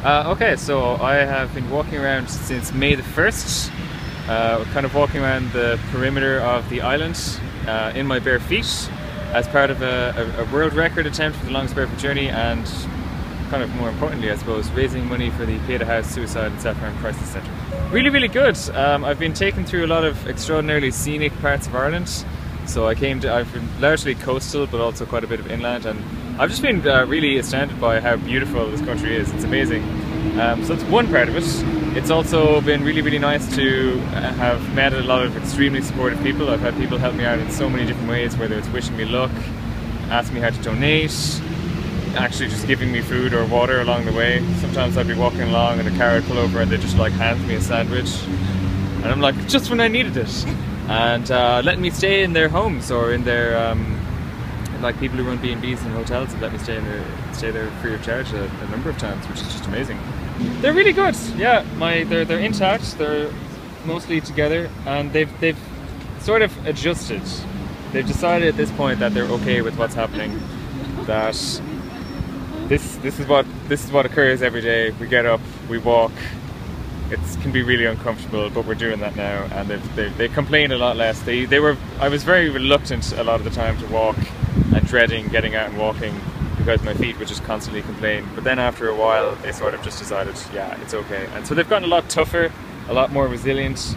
Okay, so I have been walking around since May the 1st, kind of walking around the perimeter of the island in my bare feet as part of a world record attempt for the longest barefoot journey, and kind of more importantly, I suppose, raising money for the Pieta House Suicide and Self-Harm Crisis Centre. Really, really good. I've been taken through a lot of extraordinarily scenic parts of Ireland. So I've been largely coastal, but also quite a bit of inland, and I've just been really astounded by how beautiful this country is. It's amazing. So that's one part of it. It's also been really, really nice to have met a lot of extremely supportive people. I've had people help me out in so many different ways, whether it's wishing me luck, asking me how to donate, actually just giving me food or water along the way. Sometimes I'd be walking along and a car would pull over and they just like hand me a sandwich, and I'm like, just when I needed it. And letting me stay in their homes, or in their like people who run B&Bs and hotels have let me stay there free of charge a number of times, which is just amazing. They're really good. Yeah, they're intact. They're mostly together, and they've sort of adjusted. They've decided at this point that they're okay with what's happening. That this is what occurs every day. We get up, we walk. It can be really uncomfortable, but we're doing that now, and they complain a lot less. I was very reluctant a lot of the time to walk, and dreading getting out and walking because my feet would just constantly complain. But then after a while, they sort of just decided, yeah, it's okay. And so they've gotten a lot tougher, a lot more resilient.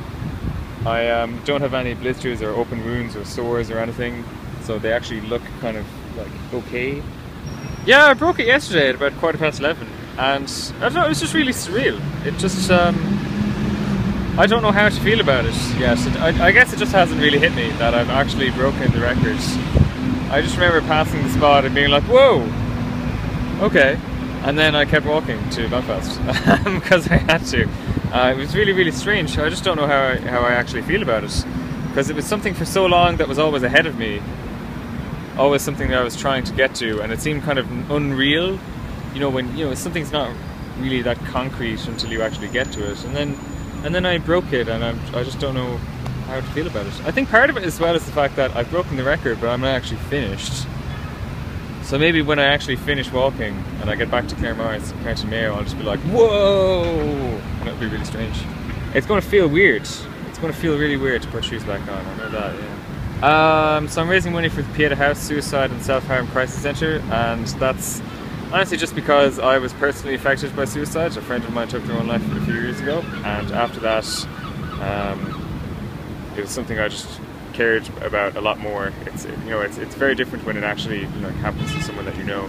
I don't have any blisters or open wounds or sores or anything, so they actually look kind of like okay. Yeah, I broke it yesterday at about 11:15. And I don't know, it was just really surreal. It just, I don't know how to feel about it yet. I guess it just hasn't really hit me that I've actually broken the records. I just remember passing the spot and being like, whoa, okay. And then I kept walking to Belfast because I had to. It was really, really strange. I just don't know how I actually feel about it. Because it was something for so long that was always ahead of me. Always something that I was trying to get to, and it seemed kind of unreal. You know, when something's not really that concrete until you actually get to it, and then I broke it, and I just don't know how to feel about it. I think part of it as well is the fact that I've broken the record, but I'm not actually finished. So maybe when I actually finish walking and I get back to Claremorris and County Mayo, I'll just be like, whoa, and it'll be really strange. It's going to feel weird. It's going to feel really weird to put shoes back on. I know that. Yeah. So I'm raising money for the Pieta House Suicide and Self-Harm Crisis Centre, and that's honestly just because I was personally affected by suicide. A friend of mine took their own life a few years ago, and after that it was something I just cared about a lot more. It's very different when it actually happens to someone that you know.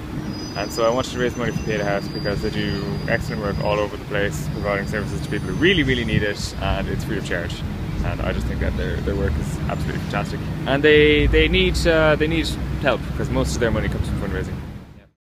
And so I wanted to raise money for Pieta House because they do excellent work all over the place, providing services to people who really, really need it, and it's free of charge. And I just think that their work is absolutely fantastic. And they need help because most of their money comes from fundraising.